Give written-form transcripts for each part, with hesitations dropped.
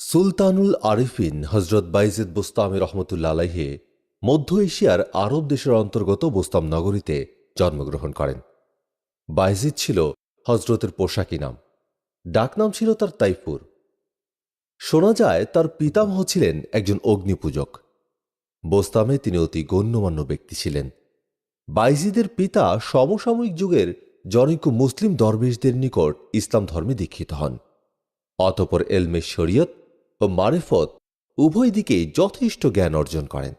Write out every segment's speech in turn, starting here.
সুলতানুল আরিফিন হজরত বাইজিদ বোস্তামি রহমতুল্লা আলাইহে মধ্য এশিয়ার আরব দেশের অন্তর্গত বোস্তাম নগরীতে জন্মগ্রহণ করেন। বাইজিদ ছিল হজরতের পোশাকি নাম, ডাকনাম ছিল তার তাইফুর। শোনা যায় তার পিতামহ ছিলেন একজন অগ্নিপূজক। বোস্তামে তিনি অতি গণ্যমান্য ব্যক্তি ছিলেন। বাইজিদের পিতা সমসাময়িক যুগের জনৈক মুসলিম দরবেশদের নিকট ইসলাম ধর্মে দীক্ষিত হন। অতঃপর এলমে শরিয়ত ও মারিফত উভয় দিকেই যথেষ্ট জ্ঞান অর্জন করেন।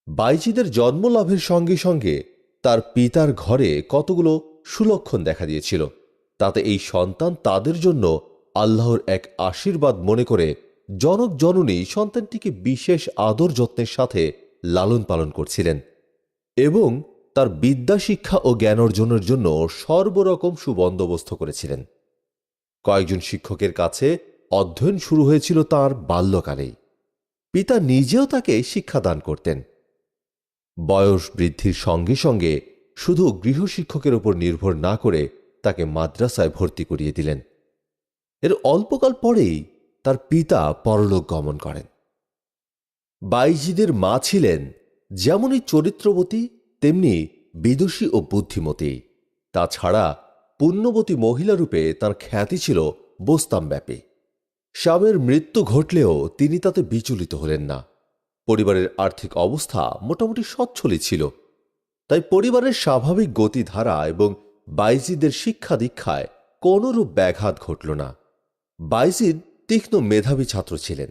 বাইজিদের জন্মলাভের সঙ্গে সঙ্গে তার পিতার ঘরে কতগুলো সুলক্ষণ দেখা দিয়েছিল। তাতে এই সন্তান তাদের জন্য আল্লাহর এক আশীর্বাদ মনে করে জনক জননী সন্তানটিকে বিশেষ আদর যত্নের সাথে লালন পালন করছিলেন এবং তার বিদ্যা শিক্ষা ও জ্ঞান অর্জনের জন্য সর্বরকম সুবন্দোবস্ত করেছিলেন। কয়েকজন শিক্ষকের কাছে অধ্যয়ন শুরু হয়েছিল তাঁর বাল্যকালেই। পিতা নিজেও তাকে শিক্ষাদান করতেন। বয়স বৃদ্ধির সঙ্গে সঙ্গে শুধু গৃহশিক্ষকের উপর নির্ভর না করে তাকে মাদ্রাসায় ভর্তি করিয়ে দিলেন। এর অল্পকাল পরেই তার পিতা পরলোক গমন করেন। বাইজিদের মা ছিলেন যেমনই চরিত্রবতী তেমনি বিদুষী ও বুদ্ধিমতী। তাছাড়া পুণ্যবতী মহিলারূপে তাঁর খ্যাতি ছিল বোস্তামব্যাপী। স্বামীর মৃত্যু ঘটলেও তিনি তাতে বিচলিত হলেন না। পরিবারের আর্থিক অবস্থা মোটামুটি সচ্ছলই ছিল, তাই পরিবারের স্বাভাবিক গতিধারা এবং বাইজিদের শিক্ষা দীক্ষায় কোনরূপ ব্যাঘাত ঘটল না। বাইজিদ তীক্ষ্ণ মেধাবী ছাত্র ছিলেন,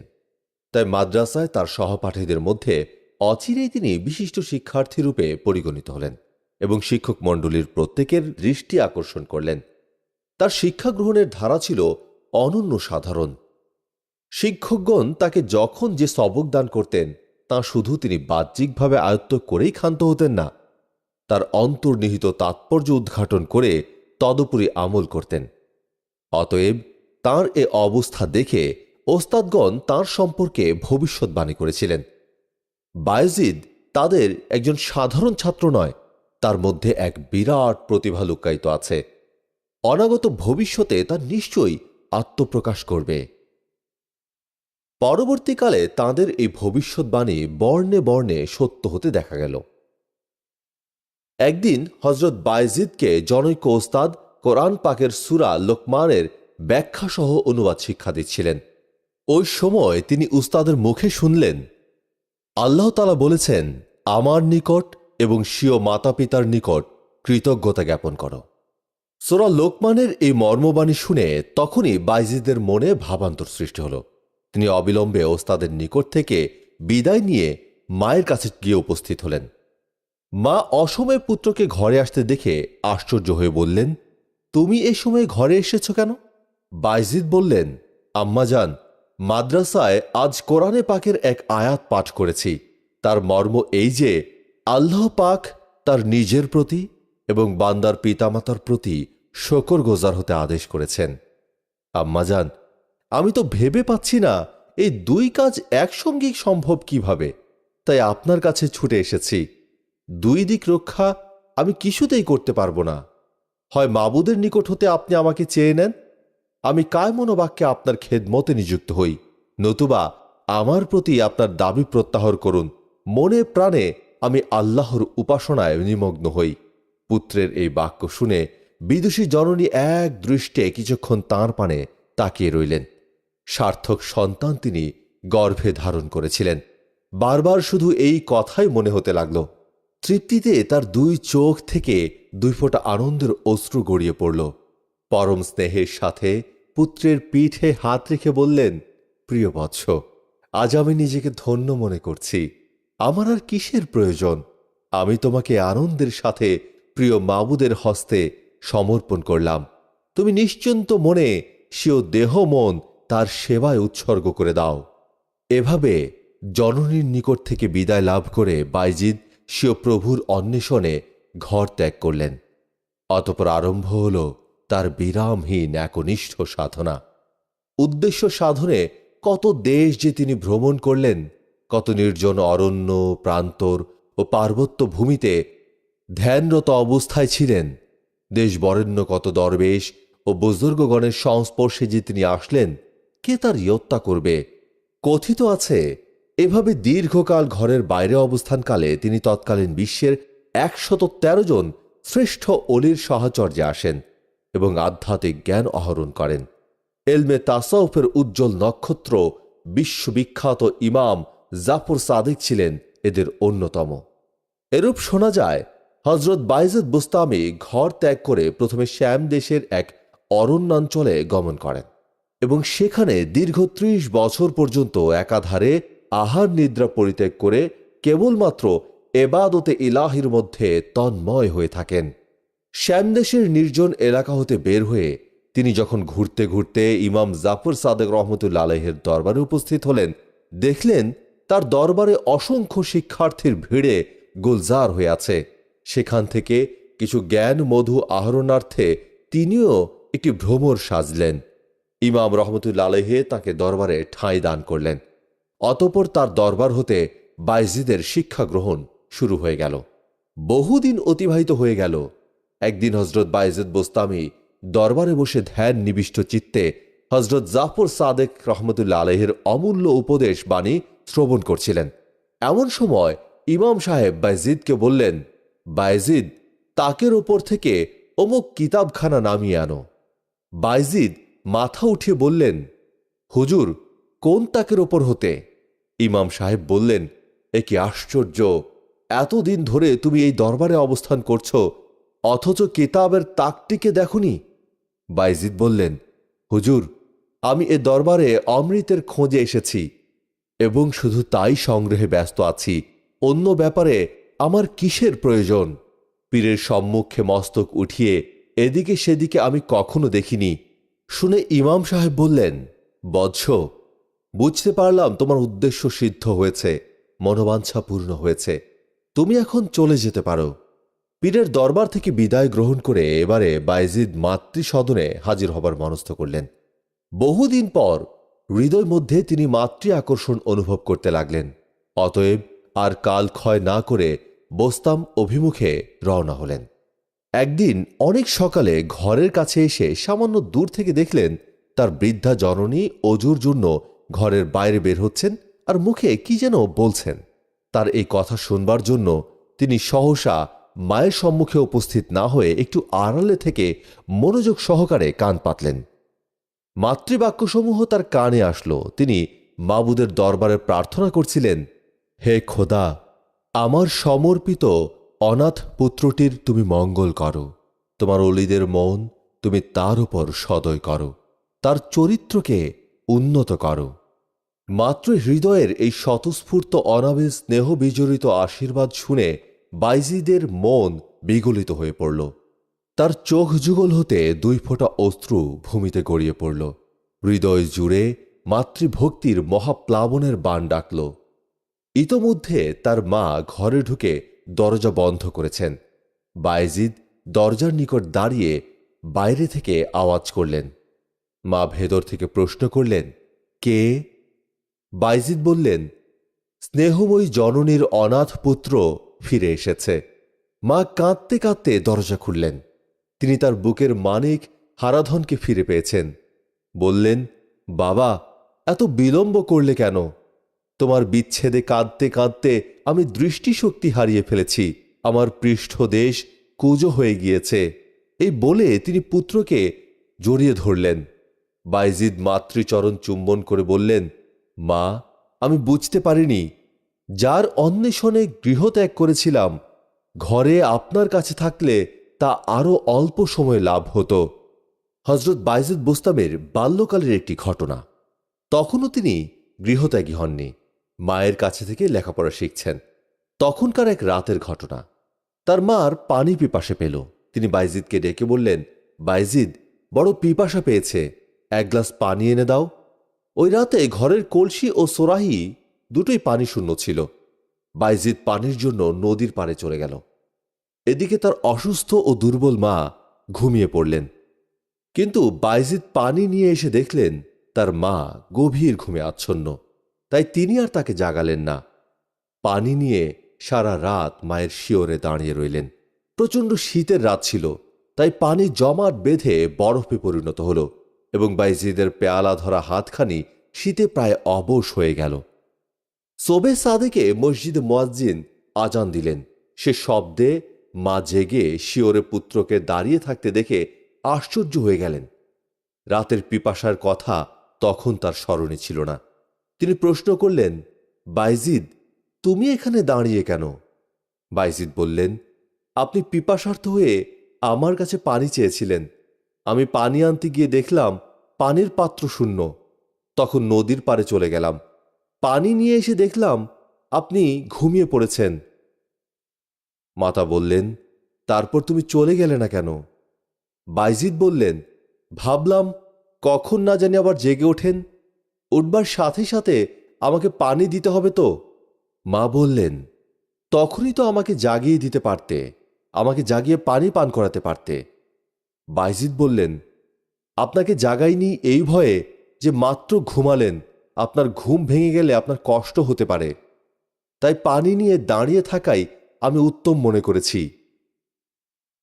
তাই মাদ্রাসায় তার সহপাঠীদের মধ্যে অচিরেই তিনি বিশিষ্ট শিক্ষার্থীরূপে পরিগণিত হলেন এবং শিক্ষক মণ্ডলীর প্রত্যেকের দৃষ্টি আকর্ষণ করলেন। তার শিক্ষা গ্রহণের ধারা ছিল অনন্য সাধারণ। শিক্ষকগণ তাকে যখন যে সবক দান করতেন তা শুধু তিনি বাহ্যিকভাবে আয়ত্ত করেই ক্ষান্ত হতেন না, তার অন্তর্নিহিত তাৎপর্য উদ্ঘাটন করে তদুপরি আমল করতেন। অতএব তাঁর এ অবস্থা দেখে ওস্তাদগণ তাঁর সম্পর্কে ভবিষ্যৎবাণী করেছিলেন। বায়েজিদ তাদের একজন সাধারণ ছাত্র নয়, তার মধ্যে এক বিরাট প্রতিভা লুক্কায়িত আছে। অনাগত ভবিষ্যতে তা নিশ্চয়ই আত্মপ্রকাশ করবে। পরবর্তীকালে তাঁদের এই ভবিষ্যৎবাণী বর্ণে বর্ণে সত্য হতে দেখা গেল। একদিন হজরত বায়েজিদকে জনৈক ওস্তাদ কোরআন পাকের সূরা লোকমানের ব্যাখ্যাসহ অনুবাদ শিক্ষা দিচ্ছিলেন। ওই সময় তিনি উস্তাদের মুখে শুনলেন, আল্লাহ তাআলা বলেছেন, আমার নিকট এবং স্বীয় মাতা পিতার নিকট কৃতজ্ঞতা জ্ঞাপন করো। সূরা লোকমানের এই মর্মবাণী শুনে তখনই বাইজিদের মনে ভাবান্তর সৃষ্টি হল। তিনি অবিলম্বে ওস্তাদের নিকট থেকে বিদায় নিয়ে মায়ের কাছে গিয়ে উপস্থিত হলেন। মা অসময়ে পুত্রকে ঘরে আসতে দেখে আশ্চর্য হয়ে বললেন, তুমি এই সময় ঘরে এসেছ কেন? বাইজিদ বললেন, আম্মাজান, মাদ্রাসায় আজ কোরআনে পাকের এক আয়াত পাঠ করেছি। তার মর্ম এই যে আল্লাহ পাক তার নিজের প্রতি এবং বান্দার পিতামাতার প্রতি শকরগুজার হতে আদেশ করেছেন। আম্মাজান, আমি তো ভেবে পাচ্ছি না এই দুই কাজ একসঙ্গেই সম্ভব কিভাবে, তাই আপনার কাছে ছুটে এসেছি। দুই দিক রক্ষা আমি কিছুতেই করতে পারবো না। হয় মাবুদের নিকট হতে আপনি আমাকে চেয়ে নেন, আমি কায় মনোবাক্যে আপনার খেদমতে নিযুক্ত হই, নতুবা আমার প্রতি আপনার দাবি প্রত্যাহার করুন। মনে প্রাণে আমি আল্লাহর উপাসনায় নিমগ্ন হই। পুত্রের এই বাক্য শুনে বিদুষী জননী এক দৃষ্টে কিছুক্ষণ তাঁর পানে তাকিয়ে রইলেন। সার্থক সন্তান তিনি গর্ভে ধারণ করেছিলেন। বারবার শুধু এই কথাই মনে হতে লাগল। তৃপ্তিতে তার দুই চোখ থেকে দুই ফোঁটা আনন্দের অশ্রু গড়িয়ে পড়ল। পরম স্নেহের সাথে পুত্রের পিঠে হাত রেখে বললেন, প্রিয় বৎস, আজ আমি নিজেকে ধন্য মনে করছি। আমার আর কিসের প্রয়োজন? আমি তোমাকে আনন্দের সাথে প্রিয় মাবুদের হস্তে সমর্পণ করলাম। তুমি নিশ্চিন্ত মনে স্বীয় দেহ মন তার সেবায় উৎসর্গ করে দাও। এভাবে জননীর নিকট থেকে বিদায় লাভ করে বাইজিদ স্বীয় প্রভুর অন্বেষণে ঘর ত্যাগ করলেন। অতঃপর আরম্ভ হল তার বিরামহীন একনিষ্ঠ সাধনা। উদ্দেশ্য সাধনে কত দেশ যে তিনি ভ্রমণ করলেন, কত নির্জন অরণ্য প্রান্তর ও পার্বত্য ভূমিতে ধ্যানরত অবস্থায় ছিলেন। দেশ বরেণ্য কত দরবেশ ও বুজুর্গগণের সংস্পর্শে যে তিনি আসলেন, কে তার ইয়ত্তা করবে? কথিত আছে, এভাবে দীর্ঘকাল ঘরের বাইরে অবস্থানকালে তিনি তৎকালীন বিশ্বের 113 জন শ্রেষ্ঠ অলির সাহচর্যে আসেন এবং আধ্যাত্মিক জ্ঞান আহরণ করেন। এলমে তাসাউফের উজ্জ্বল নক্ষত্র বিশ্ববিখ্যাত ইমাম জাফর সাদিক ছিলেন এদের অন্যতম। এরূপ শোনা যায়, হজরত বাইজিদ বুস্তামি ঘর ত্যাগ করে প্রথমে শ্যাম দেশের এক অরণ্যাঞ্চলে গমন করেন এবং সেখানে দীর্ঘ 30 বছর পর্যন্ত একাধারে আহার নিদ্রা পরিত্যাগ করে কেবলমাত্র এবাদতে ইলাহির মধ্যে তন্ময় হয়ে থাকেন। শ্যামদেশের নির্জন এলাকা হতে বের হয়ে তিনি যখন ঘুরতে ঘুরতে ইমাম জাফর সাদেক রহমতুল্লা আলাইহের দরবারে উপস্থিত হলেন, দেখলেন তার দরবারে অসংখ্য শিক্ষার্থীর ভিড়ে গুলজার হয়ে আছে। সেখান থেকে কিছু জ্ঞান মধু আহরণার্থে তিনিও একটি ভ্রমর সাজলেন। ইমাম রহমতুল্লা আলাইহে তাকে দরবারে ঠাঁই দান করলেন। অতঃপর তার দরবার হতে বাইজিদের শিক্ষা গ্রহণ শুরু হয়ে গেল। বহুদিন অতিবাহিত হয়ে গেল। একদিন হজরত বাইজিদ বোস্তামি দরবারে বসে ধ্যান নিবিষ্ট চিত্তে হজরত জাফর সাদেক রহমতুল্লা আলাইহের অমূল্য উপদেশ বাণী শ্রবণ করছিলেন। এমন সময় ইমাম সাহেব বাইজিদকে বললেন, বাইজিদ, তাকের ওপর থেকে অমুক কিতাবখানা নামিয়ে আনো। বাইজিদ মাথা উঠিয়ে বললেন, হুজুর, কোন তাকের ওপর হতে? ইমাম সাহেব বললেন, এ কি আশ্চর্য! এতদিন ধরে তুমি এই দরবারে অবস্থান করছ, অথচ কিতাবের তাকটিকে দেখনি। বাইজিদ বললেন, হুজুর, আমি এ দরবারে অমৃতের খোঁজে এসেছি এবং শুধু তাই সংগ্রহে ব্যস্ত আছি। অন্য ব্যাপারে আমার কিসের প্রয়োজন? পীরের সম্মুখে মস্তক উঠিয়ে এদিকে সেদিকে আমি কখনো দেখিনি। শুনে ইমাম সাহেব বললেন, বৎস, বুঝতে পারলাম তোমার উদ্দেশ্য সিদ্ধ হয়েছে, মনোবাঞ্ছা পূর্ণ হয়েছে, তুমি এখন চলে যেতে পারো। পীরের দরবার থেকে বিদায় গ্রহণ করে এবারে বাইজিদ মাতৃসদনে হাজির হবার মনস্থ করলেন। বহুদিন পর হৃদয় মধ্যে তিনি মাতৃ আকর্ষণ অনুভব করতে লাগলেন। অতএব আর কাল ক্ষয় না করে বোস্তাম অভিমুখে রওনা হলেন। একদিন অনেক সকালে ঘরের কাছে এসে সামান্য দূর থেকে দেখলেন তার বৃদ্ধা জননী অজুর জন্য ঘরের বাইরে বের হচ্ছেন আর মুখে কি যেন বলছেন। তার এই কথা শুনবার জন্য তিনি সহসা মায়ের সম্মুখে উপস্থিত না হয়ে একটু আড়ালে থেকে মনোযোগ সহকারে কান পাতলেন। মাতৃবাক্যসমূহ তার কানে আসলো। তিনি মাবুদের দরবারে প্রার্থনা করছিলেন, হে খোদা, আমার সমর্পিত অনাথ পুত্রটির তুমি মঙ্গল করো। তোমার অলিদের মন তুমি তার উপর সদয় করো, তার চরিত্রকে উন্নত করো। মাত্র হৃদয়ের এই স্বতঃস্ফূর্ত অনাবিল স্নেহ বিজড়িত আশীর্বাদ শুনে বাইজিদের মন বিগলিত হয়ে পড়ল। তার চোখ যুগল হতে 2 ফোঁটা অশ্রু ভূমিতে গড়িয়ে পড়ল। হৃদয় জুড়ে মাতৃভক্তির মহাপ্লাবনের বাণ ডাকল। ইতোমধ্যে তার মা ঘরে ঢুকে দরজা বন্ধ করেছেন। বাইজিদ দরজার নিকট দাঁড়িয়ে বাইরে থেকে আওয়াজ করলেন। মা ভেতর থেকে প্রশ্ন করলেন, কে? বাইজিদ বললেন, স্নেহময়ী জননীর অনাথ পুত্র ফিরে এসেছে। মা কাঁদতে কাঁদতে দরজা খুললেন। তিনি তার বুকের মানিক হারাধনকে ফিরে পেয়েছেন। বললেন, বাবা, এত বিলম্ব করলে কেন? তোমার বিচ্ছেদে কাঁদতে কাঁদতে আমি দৃষ্টিশক্তি হারিয়ে ফেলেছি। আমার পৃষ্ঠদেশ কুঁজো হয়ে গিয়েছে। এই বলে তিনি পুত্রকে জড়িয়ে ধরলেন। বাইজিদ মাতৃচরণ চুম্বন করে বললেন, মা, আমি বুঝতে পারিনি, যার অন্বেষণে গৃহত্যাগ করেছিলাম, ঘরে আপনার কাছে থাকলে তা আরও অল্প সময় লাভ হতো। হজরত বাইজিদ বোস্তামের বাল্যকালের একটি ঘটনা। তখনও তিনি গৃহত্যাগী হননি, মায়ের কাছে থেকে লেখাপড়া শিখছেন। তখনকার এক রাতের ঘটনা। তার মার পানি পিপাসা পেল। তিনি বাইজিদকে ডেকে বললেন, বাইজিদ, বড় পিপাসা পেয়েছে, 1 গ্লাস পানি এনে দাও। ওই রাতে ঘরের কলসি ও সোরাহি দুটোই পানি শূন্য ছিল। বাইজিদ পানির জন্য নদীর পাড়ে চলে গেল। এদিকে তার অসুস্থ ও দুর্বল মা ঘুমিয়ে পড়লেন। কিন্তু বাইজিদ পানি নিয়ে এসে দেখলেন তার মা গভীর ঘুমে আচ্ছন্ন। তাই তিনি আর তাকে জাগালেন না। পানি নিয়ে সারা রাত মায়ের শিয়রে দাঁড়িয়ে রইলেন। প্রচণ্ড শীতের রাত ছিল, তাই পানি জমাট বেঁধে বরফে পরিণত হল। এবং বাইজিদের পেয়ালা ধরা হাতখানি শীতে প্রায় অবশ হয়ে গেল। সোবে সাদেকে মসজিদে মুয়াজ্জিন আজান দিলেন। সে শব্দে মা জেগে শিওরে পুত্রকে দাঁড়িয়ে থাকতে দেখে আশ্চর্য হয়ে গেলেন। রাতের পিপাসার কথা তখন তার স্মরণে ছিল না। তিনি প্রশ্ন করলেন, বাইজিদ, তুমি এখানে দাঁড়িয়ে কেন? বাইজিদ বললেন, আপনি পিপাসার্থ হয়ে আমার কাছে পানি চেয়েছিলেন। আমি পানি আনতে গিয়ে দেখলাম পানির পাত্র শূন্য। তখন নদীর পাড়ে চলে গেলাম। পানি নিয়ে এসে দেখলাম আপনি ঘুমিয়ে পড়েছেন। মাতা বললেন, তারপর তুমি চলে গেলে না কেন? বাইজিদ বললেন, ভাবলাম কখন না জানি আবার জেগে ওঠেন, উঠবার সাথে সাথে আমাকে পানি দিতে হবে তো। মা বললেন, তখনই তো আমাকে জাগিয়ে দিতে পারতে, আমাকে জাগিয়ে পানি পান করাতে পারতে। বাইজিদ বললেন, আপনাকে জাগাইনি এই ভয়ে যে মাত্র ঘুমালেন, আপনার ঘুম ভেঙে গেলে আপনার কষ্ট হতে পারে, তাই পানি নিয়ে দাঁড়িয়ে থাকাই আমি উত্তম মনে করেছি।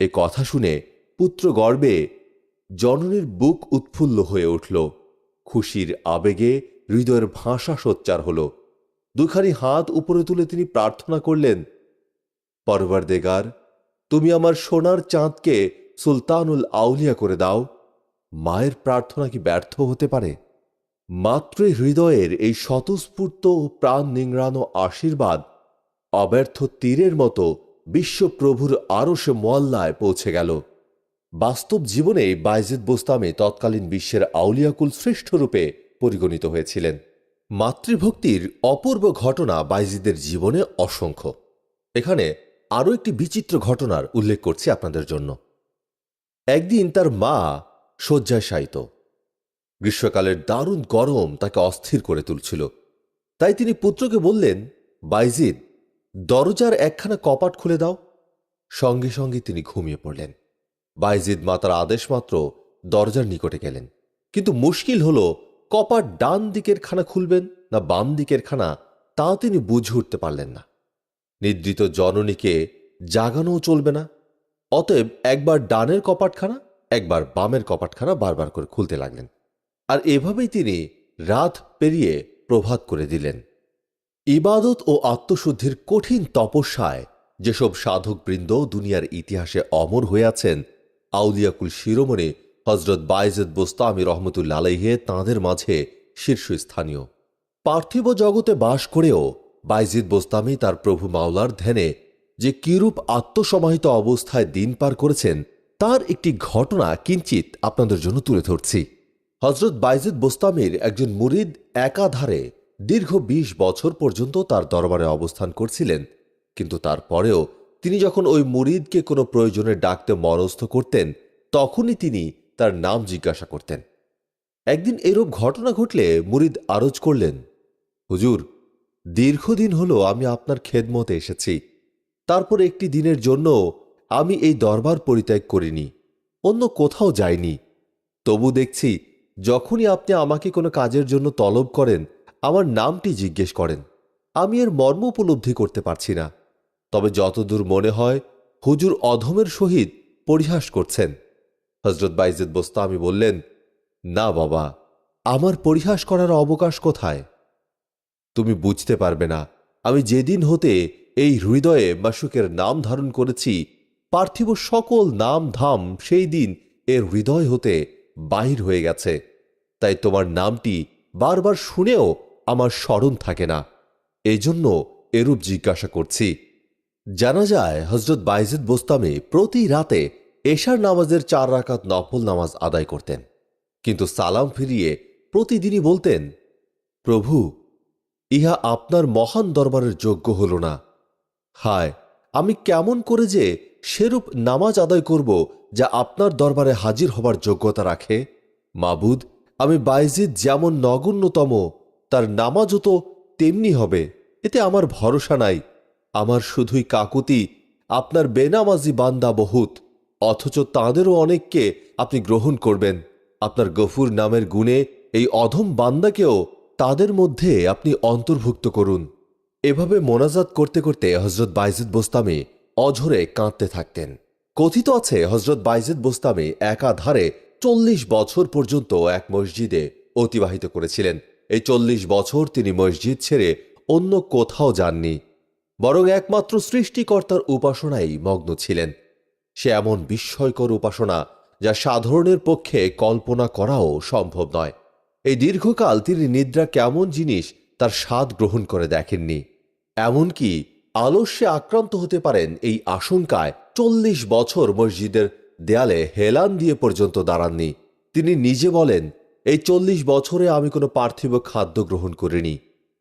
এ কথা শুনে পুত্র গর্বে জননীর বুক উৎফুল্ল হয়ে উঠল। খুশির আবেগে হৃদয়ের ভাষা সোচ্চার হল। দুখানি হাত উপরে তুলে তিনি প্রার্থনা করলেন, পরওয়ারদেগার, তুমি আমার সোনার চাঁদকে সুলতানুল আউলিয়া করে দাও। মায়ের প্রার্থনা কি ব্যর্থ হতে পারে? মাতৃ হৃদয়ের এই স্বতঃস্ফূর্ত ও প্রাণ নিংড়ানো আশীর্বাদ অব্যর্থ তীরের মতো বিশ্বপ্রভুর আরশে মোয়াল্লায় পৌঁছে গেল। বাস্তব জীবনে বাইজিদ বোস্তামি তৎকালীন বিশ্বের আউলিয়াকুল শ্রেষ্ঠরূপে পরিগণিত হয়েছিলেন। মাতৃভক্তির অপূর্ব ঘটনা বাইজিদের জীবনে অসংখ্য। এখানে আরও একটি বিচিত্র ঘটনার উল্লেখ করছি আপনাদের জন্য। একদিন তার মা শয্যায় শায়িত। গ্রীষ্মকালের দারুণ গরম তাকে অস্থির করে তুলছিল। তাই তিনি পুত্রকে বললেন, বাইজিদ, দরজার একখানা কপাট খুলে দাও। সঙ্গে সঙ্গে তিনি ঘুমিয়ে পড়লেন। বাইজিদ মাতার আদেশ মাত্র দরজার নিকটে গেলেন, কিন্তু মুশকিল হল কপাট ডান দিকের খানা খুলবেন না বাম দিকের খানা, তা তিনি বুঝে উঠতে পারলেন না। নিদ্রিত জননীকে জাগানোও চলবে না, অতএব একবার ডানের কপাটখানা একবার বামের কপাটখানা বারবার করে খুলতে লাগলেন। আর এভাবেই তিনি রাত পেরিয়ে প্রভাত করে দিলেন। ইবাদত ও আত্মশুদ্ধির কঠিন তপস্যায় যেসব সাধকবৃন্দ দুনিয়ার ইতিহাসে অমর হয়ে আছেন, আউলিয়াকুল শিরোমণি হজরত বাইজিদ বোস্তামি রহমতুল্লাহ আলাইহি তাঁদের মাঝে শীর্ষস্থানীয়। পার্থিব জগতে বাস করেও বাইজিদ বোস্তামি তার প্রভু মাওলার ধ্যানে যে কিরূপ আত্মসমাহিত অবস্থায় দিন পার করেছেন, তার একটি ঘটনা কিঞ্চিত আপনাদের জন্য তুলে ধরছি। হজরত বাইজিদ বোস্তামির একজন মুরিদ একাধারে দীর্ঘ ২০ বছর পর্যন্ত তার দরবারে অবস্থান করছিলেন, কিন্তু তারপরেও তিনি যখন ওই মুরিদকে কোনো প্রয়োজনে ডাকতে মনস্থ করতেন, তখনই তিনি তার নাম জিজ্ঞাসা করতেন। একদিন এরূপ ঘটনা ঘটলে মুরিদ আরজ করলেন, হুজুর, দীর্ঘদিন হলো আমি আপনার খেদমতে এসেছি, তারপর একটি দিনের জন্য আমি এই দরবার পরিত্যাগ করিনি, অন্য কোথাও যাইনি। তবু দেখছি যখনই আপনি আমাকে কোনো কাজের জন্য তলব করেন, আমার নামটি জিজ্ঞেস করেন। আমি এর মর্ম উপলব্ধি করতে পারছি না, তবে যতদূর মনে হয় হুজুর অধমের সহিত পরিহাস করছেন। হজরত বাইজিদ বোস্তামি বললেন, না বাবা, আমার পরিহাস করার অবকাশ কোথায়? তুমি বুঝতে পারবে না, আমি যেদিন হতে এই হৃদয়ে মাশুকের নাম ধারণ করেছি, পার্থিব সকল নাম ধাম সেই দিন এর হৃদয় হতে বাহির হয়ে গেছে। তাই তোমার নামটি বারবার শুনেও আমার স্মরণ থাকে না, এজন্য এরূপ জিজ্ঞাসা করছি। জানা যায় হজরত বাইজিদ বোস্তামি প্রতি রাতে এশার নামাজের 4 রাকাত নফল নামাজ আদায় করতেন, কিন্তু সালাম ফিরিয়ে প্রতিদিনই বলতেন, প্রভু, ইহা আপনার মহান দরবারের যোগ্য হল না। হায়, আমি কেমন করে যে সেরূপ নামাজ আদায় করব যা আপনার দরবারে হাজির হবার যোগ্যতা রাখে? মাবুদ, আমি বাইজিদ যেমন নগণ্যতম, তার নামাজও তো তেমনি হবে, এতে আমার ভরসা নাই। আমার শুধুই কাকুতি, আপনার বেনামাজি বান্দা বহুত, অথচ তাঁদেরও অনেককে আপনি গ্রহণ করবেন। আপনার গফুর নামের গুণে এই অধম বান্দাকেও তাদের মধ্যে আপনি অন্তর্ভুক্ত করুন। এভাবে মোনাজাত করতে করতে হজরত বাইজিদ বোস্তামি অঝরে কাঁদতে থাকতেন। কথিত আছে হজরত বাইজিদ বোস্তামি একাধারে 40 বছর পর্যন্ত এক মসজিদে অতিবাহিত করেছিলেন। এই 40 বছর তিনি মসজিদ ছেড়ে অন্য কোথাও যাননি, বরং একমাত্র সৃষ্টিকর্তার উপাসনায় মগ্ন ছিলেন। সে এমন বিস্ময়কর উপাসনা যা সাধারণের পক্ষে কল্পনা করাও সম্ভব নয়। এই দীর্ঘকাল তিনি নিদ্রা কেমন জিনিস তার স্বাদ গ্রহণ করে দেখেননি। এমনকি আলস্যে আক্রান্ত হতে পারেন এই আশঙ্কায় 40 বছর মসজিদের দেয়ালে হেলান দিয়ে পর্যন্ত দাঁড়াননি। তিনি নিজে বলেন, এই 40 বছরে আমি কোনো পার্থিব খাদ্য গ্রহণ করিনি।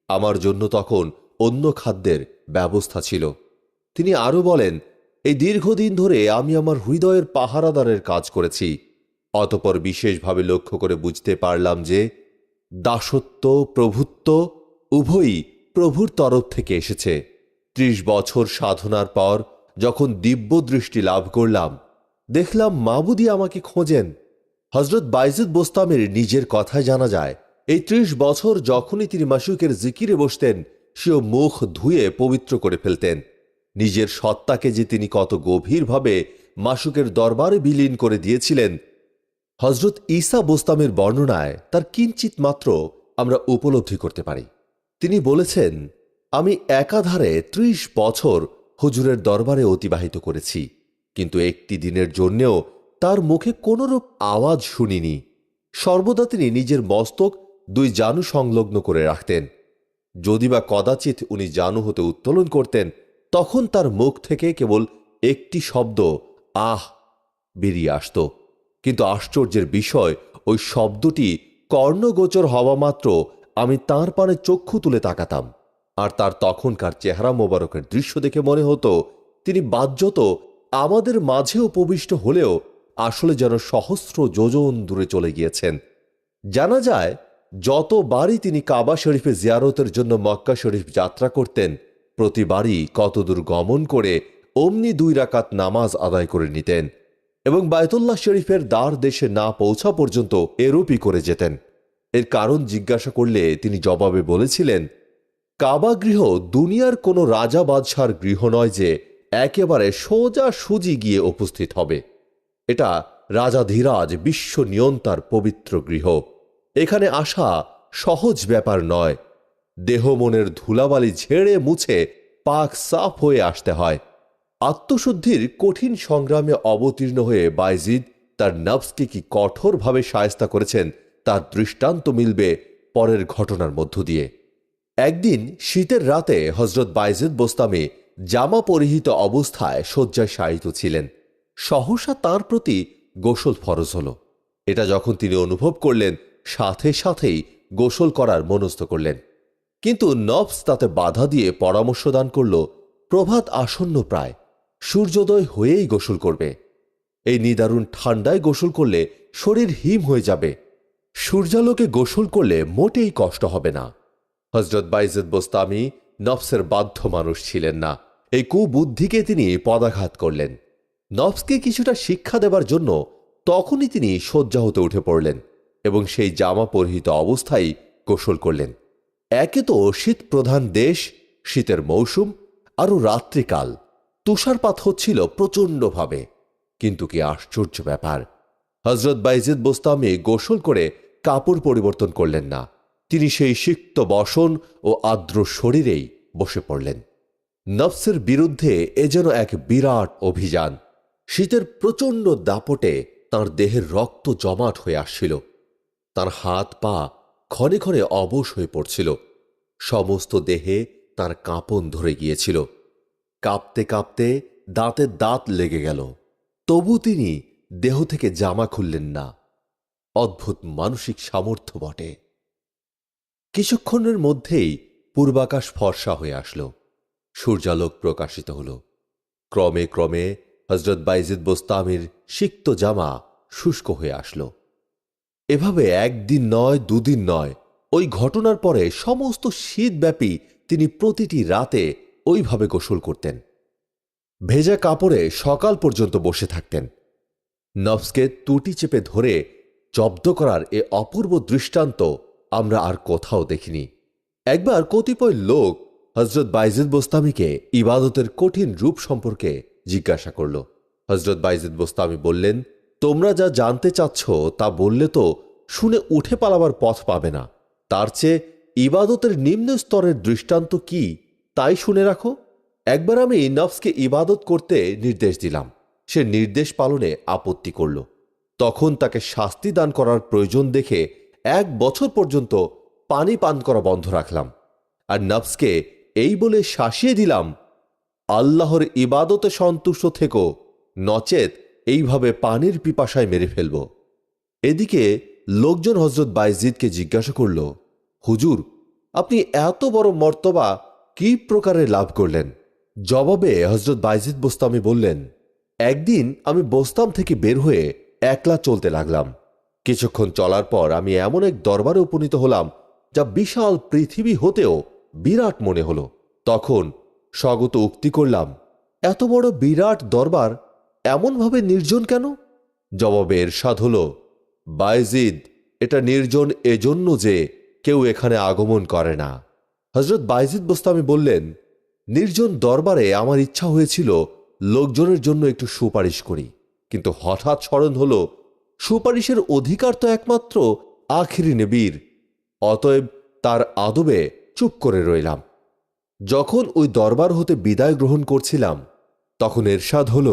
আমার জন্য তখন অন্য খাদ্যের ব্যবস্থা ছিল। তিনি আরও বলেন, এই দীর্ঘদিন ধরে আমি আমার হৃদয়ের পাহারাদারের কাজ করেছি। অতঃপর বিশেষভাবে লক্ষ্য করে বুঝতে পারলাম যে দাসত্ব প্রভুত্ব উভয়ই প্রভুর তরফ থেকে এসেছে। 30 বছর সাধনার পর যখন দিব্য দৃষ্টি লাভ করলাম, দেখলাম মাবুদি আমাকে খোঁজেন। হজরত বাইজিদ বোস্তামের নিজের কথায় জানা যায়, এই 30 বছর যখনই তিনি মাশুকের জিকিরে বসতেন, সেও মুখ ধুয়ে পবিত্র করে ফেলতেন। নিজের সত্তাকে যে তিনি কত গভীরভাবে মাশুকের দরবারে বিলীন করে দিয়েছিলেন, হজরত ঈসা বোস্তামের বর্ণনায় তার কিঞ্চিত মাত্র আমরা উপলব্ধি করতে পারি। তিনি বলেছেন, আমি একাধারে 30 বছর হুজুরের দরবারে অতিবাহিত করেছি, কিন্তু একটি দিনের জন্যেও তার মুখে কোনরূপ আওয়াজ শুনিনি। সর্বদা তিনি নিজের মস্তক 2 জানু সংলগ্ন করে রাখতেন। যদি বা কদাচিৎ উনি জানু হতে উত্তোলন করতেন, তখন তার মুখ থেকে কেবল একটি শব্দ আহ বেরিয়ে আসত। কিন্তু আশ্চর্যের বিষয়, ওই শব্দটি কর্ণগোচর হওয়া মাত্র আমি তাঁর পানে চক্ষু তুলে তাকাতাম, আর তার তখনকার চেহারা মোবারকের দৃশ্য দেখে মনে হতো তিনি বাহ্যত আমাদের মাঝে উপবিষ্ট হলেও আসলে যেন সহস্র যোজন দূরে চলে গিয়েছেন। জানা যায়, যতবারই তিনি কাবা শরীফে জিয়ারতের জন্য মক্কা শরীফ যাত্রা করতেন, প্রতিবারই কতদূর গমন করে অমনি 2 রাকাত নামাজ আদায় করে নিতেন এবং বায়তুল্লাহ শরীফের দ্বার দেশে না পৌঁছা পর্যন্ত এরূপই করে যেতেন। এর কারণ জিজ্ঞাসা করলে তিনি জবাবে বলেছিলেন, কাবা গৃহ দুনিয়ার কোনো রাজা বাদশার গৃহ নয় যে একেবারে সোজা সুজি গিয়ে উপস্থিত হবে। এটা রাজাধিরাজ বিশ্ব নিয়ন্তার পবিত্র গৃহ। এখানে আসা সহজ ব্যাপার নয়। দেহ মনের ধুলাবালি ঝেড়ে মুছে পাক সাফ হয়ে আসতে হয়। আত্মশুদ্ধির কঠিন সংগ্রামে অবতীর্ণ হয়ে বাইজিদ তার নফসকে কি কঠোরভাবে শায়েস্তা করেছেন তার দৃষ্টান্ত মিলবে পরের ঘটনার মধ্য দিয়ে। একদিন শীতের রাতে হজরত বাইজিদ বোস্তামি জামা পরিহিত অবস্থায় শয্যায় শায়িত ছিলেন। সহসা তাঁর প্রতি গোসল ফরজ হল। এটা যখন তিনি অনুভব করলেন, সাথে সাথেই গোসল করার মনস্থ করলেন। কিন্তু নফস তাতে বাধা দিয়ে পরামর্শ দান করল, প্রভাত আসন্ন প্রায়, সূর্যোদয় হয়েই গোসল করবে। এই নিদারুণ ঠান্ডায় গোসল করলে শরীর হিম হয়ে যাবে। সূর্যালোকে গোসল করলে মোটেই কষ্ট হবে না। হজরত বাইজিদ বোস্তামি নফসের বাধ্য মানুষ ছিলেন না। এই কুবুদ্ধিকে তিনি পদাঘাত করলেন। নফসকে কিছুটা শিক্ষা দেবার জন্য তখনই তিনি শয্যা হতে উঠে পড়লেন এবং সেই জামা পরিহিত অবস্থায় গোসল করলেন। একে তো শীত প্রধান দেশ, শীতের মৌসুম, আরও রাত্রিকাল, তুষারপাত হচ্ছিল প্রচণ্ডভাবে। কিন্তু কি আশ্চর্য ব্যাপার, হজরত বাইজিদ বোস্তামি গোসল করে কাপড় পরিবর্তন করলেন না। তিনি সেই সিক্ত বসন ও আর্দ্র শরীরেই বসে পড়লেন। নফসের বিরুদ্ধে এ যেন এক বিরাট অভিযান। শীতের প্রচণ্ড দাপটে তাঁর দেহের রক্ত জমাট হয়ে আসছিল। তাঁর হাত পা ক্ষণে ক্ষণে অবশ হয়ে পড়ছিল। সমস্ত দেহে তাঁর কাঁপন ধরে গিয়েছিল। কাঁপতে কাঁপতে দাঁতে দাঁত লেগে গেল। তবু তিনি দেহ থেকে জামা খুললেন না। অদ্ভুত মানসিক সামর্থ্য বটে। কিছুক্ষণের মধ্যেই পূর্বাকাশ ফর্সা হয়ে আসলো। সূর্যালোক প্রকাশিত হল। ক্রমে ক্রমে হজরত বাইজিদ বোস্তামির সিক্ত জামা শুষ্ক হয়ে আসলো। এভাবে একদিন নয়, 2 দিন নয়, ওই ঘটনার পরে সমস্ত শীতব্যাপী তিনি প্রতিটি রাতে ওইভাবে গোসল করতেন। ভেজা কাপড়ে সকাল পর্যন্ত বসে থাকতেন। নফসকে তুটি চেপে ধরে জব্দ করার এ অপূর্ব দৃষ্টান্ত আমরা আর কোথাও দেখিনি। একবার কতিপয় লোক হজরত বাইজিদ বোস্তামিকে ইবাদতের কঠিন রূপ সম্পর্কে জিজ্ঞাসা করল। হজরত বাইজিদ বোস্তামি বললেন, তোমরা যা জানতে চাচ্ছ তা বললে তো শুনে উঠে পালাবার পথ পাবে না। তার চেয়ে ইবাদতের নিম্ন স্তরের দৃষ্টান্ত কি তাই শুনে রাখো। একবার আমি নফসকে ইবাদত করতে নির্দেশ দিলাম, সে নির্দেশ পালনে আপত্তি করল। তখন তাকে শাস্তি দান করার প্রয়োজন দেখে 1 বছর পর্যন্ত পানি পান করা বন্ধ রাখলাম, আর নফসকে এই বলে শাসিয়ে দিলাম, আল্লাহর ইবাদতে সন্তুষ্ট থেকো, নচেত এইভাবে পানির পিপাসায় মেরে ফেলব। এদিকে লোকজন হজরত বাইজিদকে জিজ্ঞাসা করল, হুজুর, আপনি এত বড় মর্তবা কি প্রকারে লাভ করলেন? জবাবে হজরত বাইজিদ বোস্তামি বললেন, একদিন আমি বোস্তাম থেকে বের হয়ে একলা চলতে লাগলাম। কিছুক্ষণ চলার পর আমি এমন এক দরবারে উপনীত হলাম যা বিশাল পৃথিবী হতেও বিরাট মনে হলো। তখন স্বগত উক্তি করলাম, এত বড় বিরাট দরবার এমনভাবে নির্জন কেন? জবাবে এরশাদ হল, বাইজিদ, এটা নির্জন এজন্য যে কেউ এখানে আগমন করে না। হজরত বাইজিদ বোস্তামি বললেন, নির্জন দরবারে আমার ইচ্ছা হয়েছিল লোকজনের জন্য একটু সুপারিশ করি, কিন্তু হঠাৎ স্মরণ হল সুপারিশের অধিকার তো একমাত্র আখিরি নবীর। অতএব তার আদবে চুপ করে রইলাম। যখন ওই দরবার হতে বিদায় গ্রহণ করছিলাম তখন এরশাদ হল,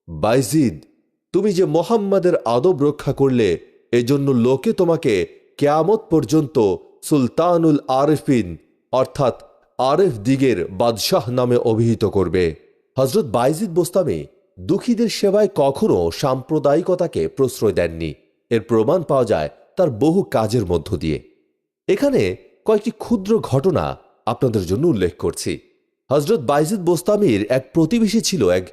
বাইজিদ, তুমি যে মোহাম্মদের আদব রক্ষা করলে এজন্য লোকে তোমাকে কিয়ামত পর্যন্ত সুলতানুল আরিফিন অর্থাৎ আরেফ দিগের বাদশাহ নামে অভিহিত করবে। হজরত বাইজিদ বোস্তামি দুঃখীদের সেবায় কখনো সাম্প্রদায়িকতাকে প্রশ্রয় দেননি। এর প্রমাণ পাওয়া যায় তার বহু কাজের মধ্য দিয়ে। এখানে কয়েকটি ক্ষুদ্র ঘটনা আপনাদের জন্য উল্লেখ করছি। হজরত বাইজিদ বোস্তামির এক প্রতিবেশী ছিল এক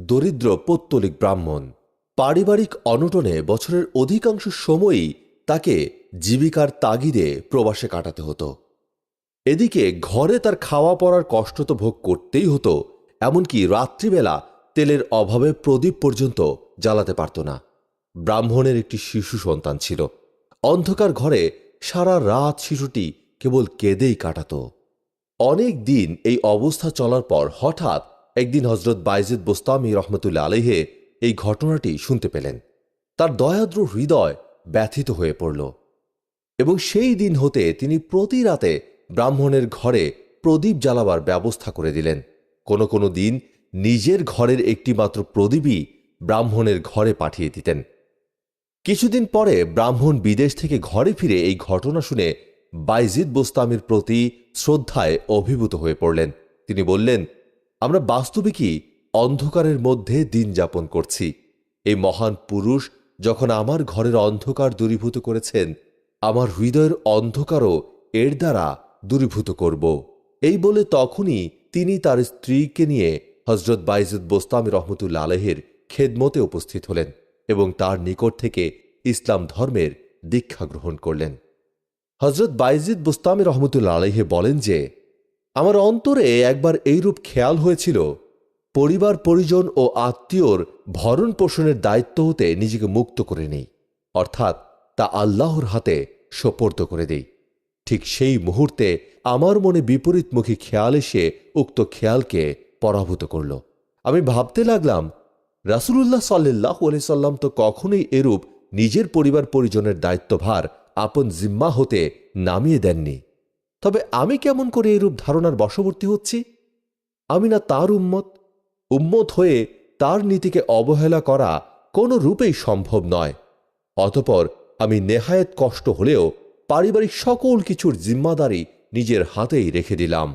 দরিদ্র পৌত্তলিক ব্রাহ্মণ। পারিবারিক অনটনে বছরের অধিকাংশ সময়ই তাকে জীবিকার তাগিদে প্রবাসে কাটাতে হতো। এদিকে ঘরে তার খাওয়া পড়ার কষ্ট তো ভোগ করতেই হতো, এমনকি রাত্রিবেলা তেলের অভাবে প্রদীপ পর্যন্ত জ্বালাতে পারত না। ব্রাহ্মণের একটি শিশু সন্তান ছিল। অন্ধকার ঘরে সারা রাত শিশুটি কেবল কেঁদেই কাটাত। অনেক দিন এই অবস্থা চলার পর হঠাৎ একদিন হজরত বাইজিদ বোস্তামি রহমতুল্লাহ আলাইহে এই ঘটনাটি শুনতে পেলেন। তার দয়াদ্র হৃদয় ব্যথিত হয়ে পড়ল এবং সেই দিন হতে তিনি প্রতি রাতে ব্রাহ্মণের ঘরে প্রদীপ জ্বালাবার ব্যবস্থা করে দিলেন। কোনো কোনো দিন নিজের ঘরের একটি মাত্র প্রদীপই ব্রাহ্মণের ঘরে পাঠিয়ে দিতেন। কিছুদিন পরে ব্রাহ্মণ বিদেশ থেকে ঘরে ফিরে এই ঘটনা শুনে বাইজিদ বোস্তামির প্রতি শ্রদ্ধায় অভিভূত হয়ে পড়লেন। তিনি বললেন, আমরা বাস্তবিকই অন্ধকারের মধ্যে দিন যাপন করছি। এই মহান পুরুষ যখন আমার ঘরের অন্ধকার দূরীভূত করেছেন, আমার হৃদয়ের অন্ধকারও এর দ্বারা দূরীভূত করব। এই বলে তখনই তিনি তার স্ত্রীকে নিয়ে হজরত বাইজিদ বোস্তামি রহমতুল্লাহ আলাইহির খেদমতে উপস্থিত হলেন এবং তার নিকট থেকে ইসলাম ধর্মের দীক্ষা গ্রহণ করলেন। হজরত বাইজিদ বোস্তামি রহমতুল্লাহ আলাইহি বলেন যে, আমার অন্তরে একবার এইরূপ খেয়াল হয়েছিল, পরিবার পরিজন ও আত্মীয়র ভরণ পোষণের দায়িত্ব হতে নিজেকে মুক্ত করে নেই, অর্থাৎ তা আল্লাহর হাতে সোপর্দ করে দেই। ঠিক সেই মুহূর্তে আমার মনে বিপরীতমুখী খেয়াল এসে উক্ত খেয়ালকে পরাভূত করল। আমি ভাবতে লাগলাম, রাসূলুল্লাহ সাল্লাল্লাহু আলাইহি সাল্লাম তো কখনোই এরূপ নিজের পরিবার পরিজনের দায়িত্বভার আপন জিম্মা হতে নামিয়ে দেননি। তবে আমি কেমন করে এরূপ ধারণার বশবর্তী হচ্ছি? আমি না তার উম্মত হয়ে তার নীতিকে অবহেলা করা কোনো রূপেই সম্ভব নয়। অতঃপর আমি নেহায়েত কষ্ট হলেও পারিবারিক সকল কিছুর জিম্মাদারি নিজের হাতেই রেখে দিলাম।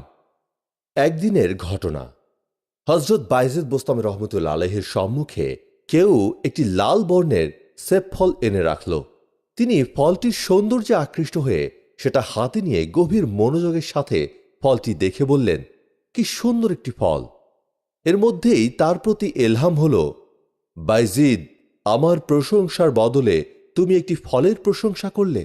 একদিনের ঘটনা। হজরত বাইজিদ বোস্তামি রহমতুল্লাহ আলাইহির সম্মুখে কেউ একটি লাল বর্ণের সেব ফল এনে রাখল। তিনি ফলটির সৌন্দর্যে আকৃষ্ট হয়ে সেটা হাতে নিয়ে গভীর মনোযোগের সাথে ফলটি দেখে বললেন, কি সুন্দর একটি ফল। এর মধ্যেই তার প্রতি এলহাম হল, বাইজিদ, আমার প্রশংসার বদলে তুমি একটি ফলের প্রশংসা করলে।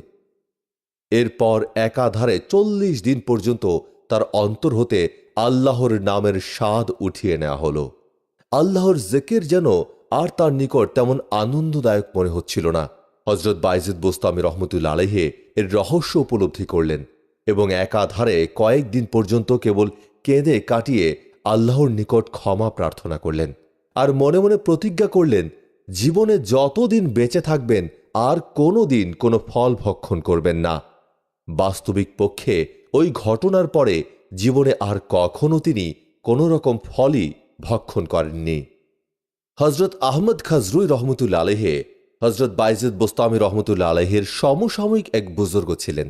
এরপর একাধারে 40 দিন পর্যন্ত তার অন্তর হতে আল্লাহর নামের স্বাদ উঠিয়ে নেওয়া হল। আল্লাহর জিকির যেন আর তার নিকট তেমন আনন্দদায়ক মনে হচ্ছিল না। হজরত বাইজিদ বোস্তামি রহমতুল্লাহ আলাইহি এর রহস্য উপলব্ধি করলেন এবং একাধারে কয়েকদিন পর্যন্ত কেবল কেঁদে কাটিয়ে আল্লাহর নিকট ক্ষমা প্রার্থনা করলেন আর মনে মনে প্রতিজ্ঞা করলেন জীবনে যতদিন বেঁচে থাকবেন আর কোনো দিন কোনো ফল ভক্ষণ করবেন না। বাস্তবিক পক্ষে ওই ঘটনার পরে জীবনে আর কখনো তিনি কোনো রকম ফলই ভক্ষণ করেননি। হজরত আহমদ খাজরুই রহমতুল্লা আলহে হজরত বাইজিদ বোস্তামি রহমতুল্লা আলহের সমসাময়িক এক বুজুর্গ ছিলেন।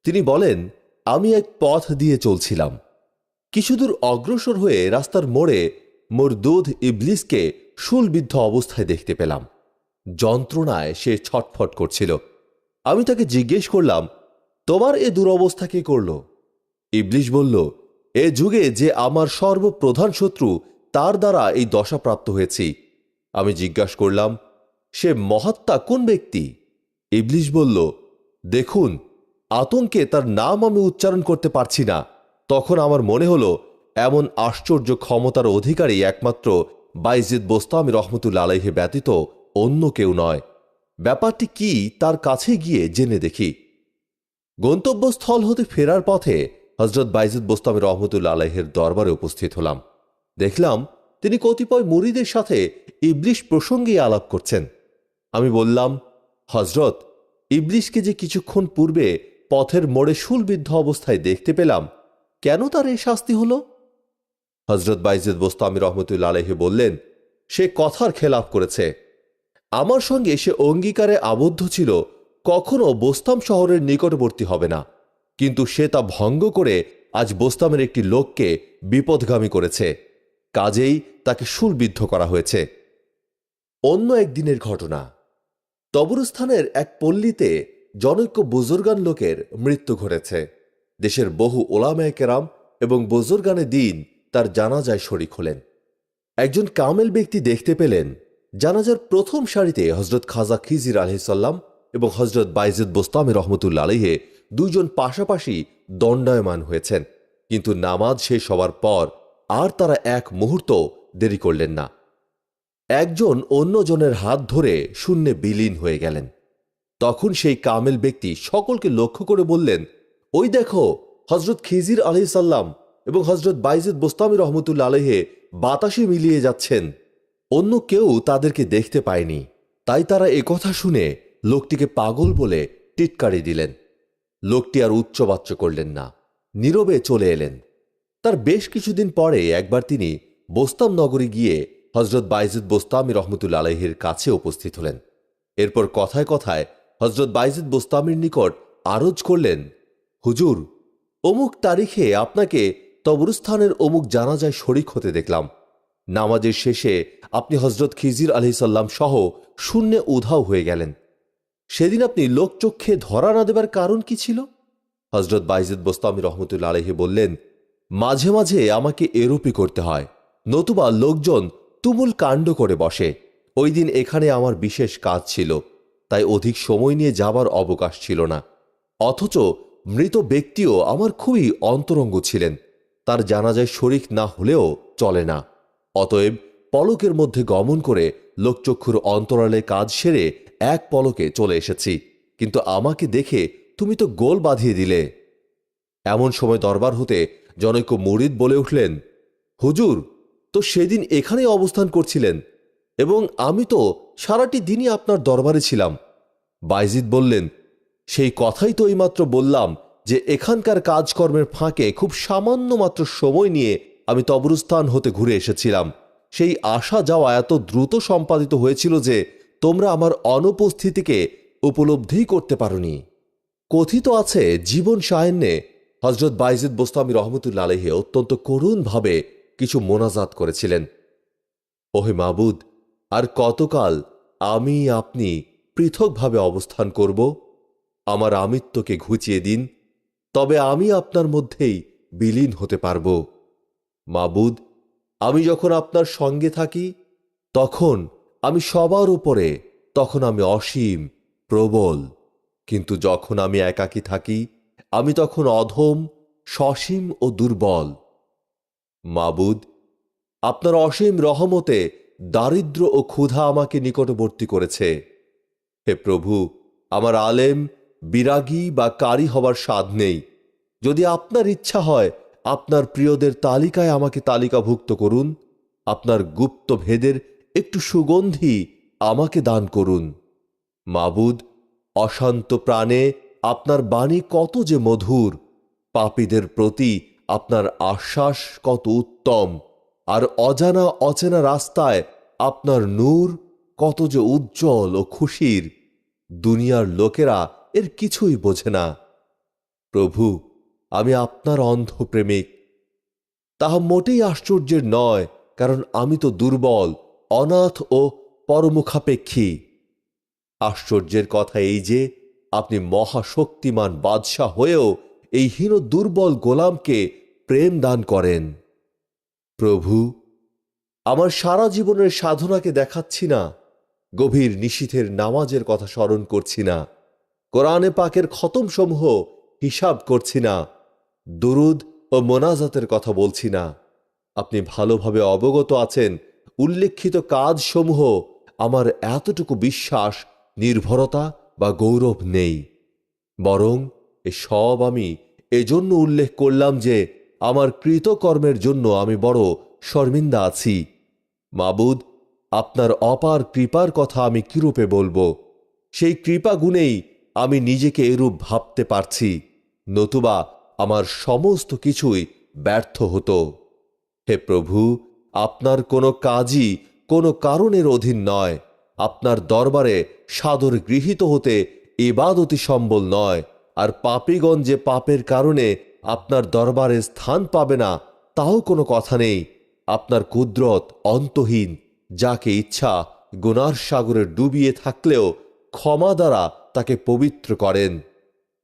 তিনি বলেন, আমি এক পথ দিয়ে চলছিলাম। কিছুদূর অগ্রসর হয়ে রাস্তার মোড়ে মরদুদ ইবলিসকে শুলবিদ্ধ অবস্থায় দেখতে পেলাম। যন্ত্রণায় সে ছটফট করছিল। আমি তাকে জিজ্ঞেস করলাম, তোমার এ দুরবস্থা কে করল? ইবলিস বলল, এ যুগে যে আমার সর্বপ্রধান শত্রু, তার দ্বারা এই দশাপ্রাপ্ত হয়েছি। আমি জিজ্ঞাসা করলাম, সে মহাত্মা কোন ব্যক্তি? ইবলিস বলল, দেখুন, আতঙ্কে তার নাম আমি উচ্চারণ করতে পারছি না। তখন আমার মনে হলো এমন আশ্চর্য ক্ষমতার অধিকারী একমাত্র বাইজিদ বোস্তামি রহমতুল্লা আলাইহি ব্যতীত অন্য কেউ নয়। ব্যাপারটি কি তার কাছে গিয়ে জেনে দেখি। গন্তব্যস্থল হতে ফেরার পথে হজরত বাইজিদ বোস্তামি রহমতুল্লা আলাইহের দরবারে উপস্থিত হলাম। দেখলাম তিনি কতিপয় মুরিদের সাথে ইবলিশ প্রসঙ্গে আলাপ করছেন। আমি বললাম, হজরত, ইবলিশকে যে কিছুক্ষণ পূর্বে পথের মোড়ে শুলবিদ্ধ অবস্থায় দেখতে পেলাম, কেন তার এই শাস্তি হল? হজরত বাইজিদ বোস্তামি রহমতুল্লা আলাইহি বললেন, সে কথার খেলাফ করেছে। আমার সঙ্গে সে অঙ্গীকারে আবদ্ধ ছিল কখনো বোস্তাম শহরের নিকটবর্তী হবে না, কিন্তু সে তা ভঙ্গ করে আজ বোস্তামের একটি লোককে বিপদগামী করেছে। কাজেই তাকে শুলবিদ্ধ করা হয়েছে। অন্য একদিনের ঘটনা। তবরস্থানের এক পল্লীতে জনৈক বুজুর্গান লোকের মৃত্যু ঘটেছে। দেশের বহু ওলামায়ে কেরাম এবং বুজুর্গানে দিন তার জানাজায় শরীক হলেন। একজন কামেল ব্যক্তি দেখতে পেলেন জানাজার প্রথম সারিতে হজরত খাজা খিজির আলহিসাল্লাম এবং হজরত বাইজিদ বোস্তামি রহমতুল্লা আলাইহে দুইজন পাশাপাশি দণ্ডায়মান হয়েছেন, কিন্তু নামাজ শেষ হওয়ার পর আর তারা এক মুহূর্ত দেরি করলেন না। একজন অন্যজনের হাত ধরে শূন্যে বিলীন হয়ে গেলেন। তখন সেই কামেল ব্যক্তি সকলকে লক্ষ্য করে বললেন, ওই দেখো, হজরত খিজির আলহিসাল্লাম এবং হজরত বাইজিদ বোস্তামি রহমতুল্লা আলাইহে বাতাসে মিলিয়ে যাচ্ছেন। অন্য কেউ তাদেরকে দেখতে পায়নি, তাই তারা একথা শুনে লোকটিকে পাগল বলে টিটকারি দিলেন। লোকটি আর উচ্চবাচ্য করলেন না, নীরবে চলে এলেন। তার বেশ কিছুদিন পরে একবার তিনি বোস্তাম নগরী গিয়ে হজরত বাইজিদ বোস্তামি রহমতুল্লা আলাইহির কাছে উপস্থিত হলেন। এরপর কথায় কথায় হজরত বাইজিদ বোস্তামির নিকট আরজ করলেন, হুজুর, অমুক তারিখে আপনাকে তবরস্থানের অমুক জানাজায় শরিক হতে দেখলাম। নামাজের শেষে আপনি হজরত খিজির আলহিসাল্লাম সহ শূন্যে উধাও হয়ে গেলেন। সেদিন আপনি লোকচক্ষে ধরা না দেবার কারণ কি ছিল? হজরত বাইজিদ বোস্তামি রহমতুল্লা আলাইহি বললেন, মাঝে মাঝে আমাকে এরূপই করতে হয়, নতুবা লোকজন তুমুল কাণ্ড করে বসে। ওই দিন এখানে আমার বিশেষ কাজ ছিল, তাই অধিক সময় নিয়ে যাবার অবকাশ ছিল না। অথচ মৃত ব্যক্তিও আমার খুবই অন্তরঙ্গ ছিলেন, তার জানাজায় শরিক না হলেও চলে না। অতএব পলকের মধ্যে গমন করে লোকচক্ষুর অন্তরালে কাজ সেরে এক পলকে চলে এসেছি, কিন্তু আমাকে দেখে তুমি তো গোল বাঁধিয়ে দিলে। এমন সময় দরবার হতে জনৈক মুরিদ বলে উঠলেন, হুজুর তো সেদিন এখানেই অবস্থান করছিলেন এবং আমি তো সারাটি দিনই আপনার দরবারে ছিলাম। বাইজিদ বললেন, সেই কথাই তো এইমাত্র বললাম যে এখানকার কাজকর্মের ফাঁকে খুব সামান্য মাত্র সময় নিয়ে আমি তবরস্থান হতে ঘুরে এসেছিলাম। সেই আসা যাওয়া এত দ্রুত সম্পাদিত হয়েছিল যে তোমরা আমার অনুপস্থিতিকে উপলব্ধিই করতে পারোনি। কথিত আছে জীবন সায়ান্নে হজরত বাইজিদ বোস্তামি রহমতুল্লা আলাইহি অত্যন্ত করুণভাবে কিছু মোনাজাত করেছিলেন, ওহে মাবুদ, আর কতকাল আমি আপনি পৃথকভাবে অবস্থান করব? আমার আমিত্বকে ঘুচিয়ে দিন, তবে আমি আপনার মধ্যেই বিলীন হতে পারব। মাবুদ, আমি যখন আপনার সঙ্গে থাকি তখন আমি সবার উপরে, তখন আমি অসীম প্রবল, কিন্তু যখন আমি একাকী থাকি আমি তখন অধম, সসীম ও দুর্বল। মাবুদ, আপনার অসীম রহমতে দারিদ্র ও ক্ষুধা আমাকে নিকটবর্তী করেছে। হে প্রভু, আমার আলেম, বিরাগী বা কারি হবার স্বাদ নেই। যদি আপনার ইচ্ছা হয় আপনার প্রিয়দের তালিকায় আমাকে তালিকাভুক্ত করুন। আপনার গুপ্ত ভেদের একটু সুগন্ধি আমাকে দান করুন। মাবুদ, অশান্ত প্রাণে আপনার বাণী কত যে মধুর, পাপীদের প্রতি আপনার আশ্বাস কত উত্তম, আর অজানা অচেনা রাস্তায় আপনার নূর কত যে উজ্জ্বল ও খুশির। দুনিয়ার লোকেরা এর কিছুই বোঝে না। প্রভু, আমি আপনার অন্ধ প্রেমিক। তাহা মোটেই আশ্চর্যের নয়, কারণ আমি তো দুর্বল, অনাথ ও পরমুখাপেক্ষী। আশ্চর্যের কথা এই যে আপনি মহাশক্তিমান বাদশাহ হয়েও এই হীন দুর্বল গোলামকে প্রেম দান করেন। প্রভু, আমার সারা জীবনের সাধনাকে দেখাচ্ছি না, গভীর নিশীথের নামাজের কথা স্মরণ করছি না, কোরআনে পাকের খতমসমূহ হিসাব করছি না, দুরুদ ও মোনাজাতের কথা বলছি না। আপনি ভালোভাবে অবগত আছেন উল্লেখিত কাজসমূহ আমার এতটুকু বিশ্বাস, নির্ভরতা বা গৌরব নেই। বরং এসব আমি এজন্য উল্লেখ করলাম যে আমার কৃতকর্মের জন্য আমি বড় শর্মিন্দা আছি। মাবুদ, আপনার অপার কৃপার কথা আমি কিরূপে বলবো? সেই কৃপা গুণেই আমি নিজেকে এরূপ ভাবতে পারছি, নতুবা আমার সমস্ত কিছুই ব্যর্থ হতো। হে প্রভু, আপনার কোনো কাজই কোনো কারণের অধীন নয়। আপনার দরবারে সাদর গৃহীত হতে ইবাদতি সম্বল নয়, আর পাপীগণ যে পাপের কারণে আপনার দরবারে স্থান পাবে না তাও কোনো কথা নেই। আপনার কুদরত অন্তহীন, যাকে ইচ্ছা গুনার সাগরে ডুবিয়ে থাকলেও ক্ষমা দ্বারা তাকে পবিত্র করেন।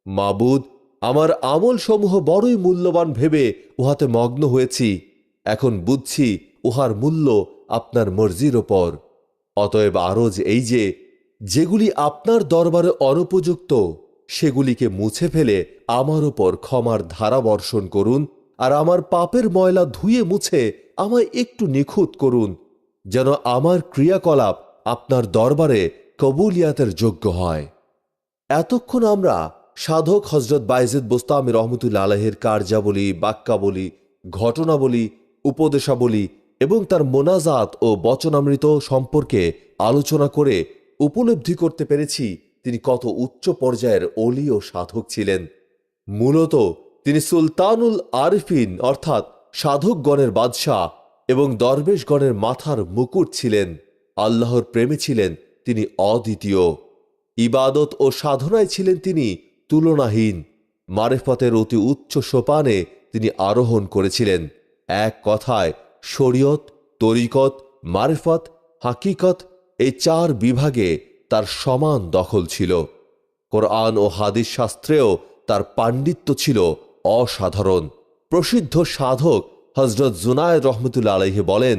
মাবুদ, আমার আমলসমূহ বড়ই মূল্যবান ভেবে উহাতে মগ্ন হয়েছি। এখন বুঝছি উহার মূল্য আপনার মর্জির ওপর। অতএব আরজ এই যে, যেগুলি আপনার দরবারে অনুপযুক্ত সেগুলিকে মুছে ফেলে আমার ওপর ক্ষমার ধারা বর্ষণ করুন, আর আমার পাপের ময়লা ধুয়ে মুছে আমায় একটু নিখুঁত করুন, যেন আমার ক্রিয়াকলাপ আপনার দরবারে কবুলিয়াতের যোগ্য হয়। এতক্ষণ আমরা সাধক হজরত বায়েজিদ বোস্তামি রহমতুল্লাহ আলাইহির কার্যাবলী, বাক্যাবলী, ঘটনাবলী, উপদেশাবলী এবং তার মোনাজাত ও বচনামৃত সম্পর্কে আলোচনা করে উপলব্ধি করতে পেরেছি তিনি কত উচ্চ পর্যায়ের অলি ও সাধক ছিলেন। মূলত তিনি সুলতানুল আরিফিন অর্থাৎ সাধকগণের বাদশাহ এবং দরবেশগণের মাথার মুকুট ছিলেন। আল্লাহর প্রেমে ছিলেন তিনি অদ্বিতীয়। ইবাদত ও সাধনায় ছিলেন তিনি তুলনাহীন। মারেফতের অতি উচ্চ সোপানে তিনি আরোহণ করেছিলেন। এক কথায় শরীয়ত, তরিকত, মারেফত, হাকিকত এই চার বিভাগে তার সমান দখল ছিল। কোরআন ও হাদিস শাস্ত্রেও তার পাণ্ডিত্য ছিল অসাধারণ। প্রসিদ্ধ সাধক হজরত জুনায়েদ রহমতুল্লা আলাইহে বলেন,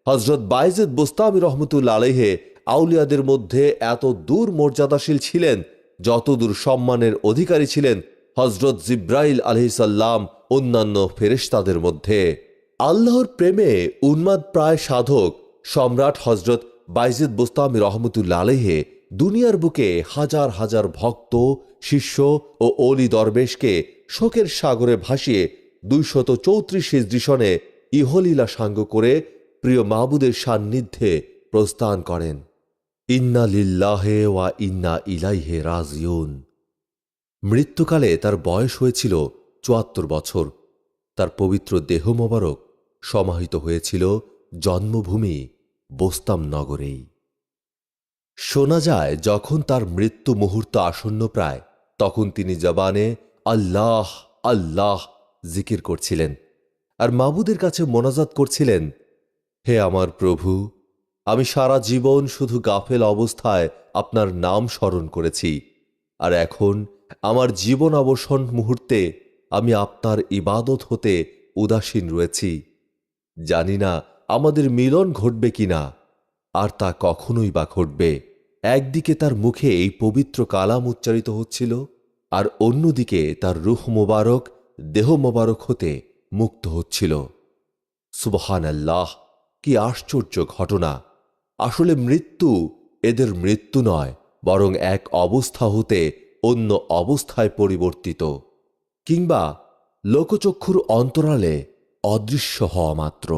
হজরত বায়েজিদ বোস্তামি রহমতুল্লা আলাইহে আউলিয়াদের মধ্যে এত দূর মর্যাদাশীল ছিলেন যতদূর সম্মানের অধিকারী ছিলেন হজরত জিব্রাইল আলহিসাল্লাম অন্যান্য ফেরেশতাদের মধ্যে। আল্লাহর প্রেমে উন্মাদ প্রায় সাধক সম্রাট হজরত বায়েজিদ বোস্তামি রহমতুল্লা আলাইহে দুনিয়ার বুকে হাজার হাজার ভক্ত, শিষ্য ও অলি দরবেশকে শোকের সাগরে ভাসিয়ে 234 হিজরি সনে ইহলীলা সাঙ্গ করে প্রিয় মাহবুদের সান্নিধ্যে প্রস্থান করেন। ইন্না লিল্লাহে ওয়া ইন্না ইলাইহে রাজিউন। মৃত্যুকালে তার বয়স হয়েছিল 74 বছর। তার পবিত্র দেহ মোবারক সমাহিত হয়েছিল জন্মভূমি বোস্তাম নগরেই। শোনা যায় যখন তার মৃত্যু মুহূর্ত আসন্ন প্রায়, তখন তিনি জবানে আল্লাহ আল্লাহ জিকির করছিলেন আর মাবুদের কাছে মোনাজাত করছিলেন, হে আমার প্রভু, আমি সারা জীবন শুধু গাফেল অবস্থায় আপনার নাম স্মরণ করেছি, আর এখন আমার জীবন অবসান মুহূর্তে আমি আপনার ইবাদত হতে উদাসীন রয়েছি। জানি না আমাদের মিলন ঘটবে কিনা, আর তা কখনোই বা ঘটবে। একদিকে তার মুখে এই পবিত্র কালাম উচ্চারিত হচ্ছিল, আর অন্যদিকে তার রূহ মোবারক দেহ মোবারক হতে মুক্ত হচ্ছিল। সুবহানাল্লাহ, কি আশ্চর্য ঘটনা! আসলে মৃত্যু এদের মৃত্যু নয়, বরং এক অবস্থা হতে অন্য অবস্থায় পরিবর্তিত, কিংবা লোকচক্ষুর অন্তরালে অদৃশ্য হওয়া মাত্র।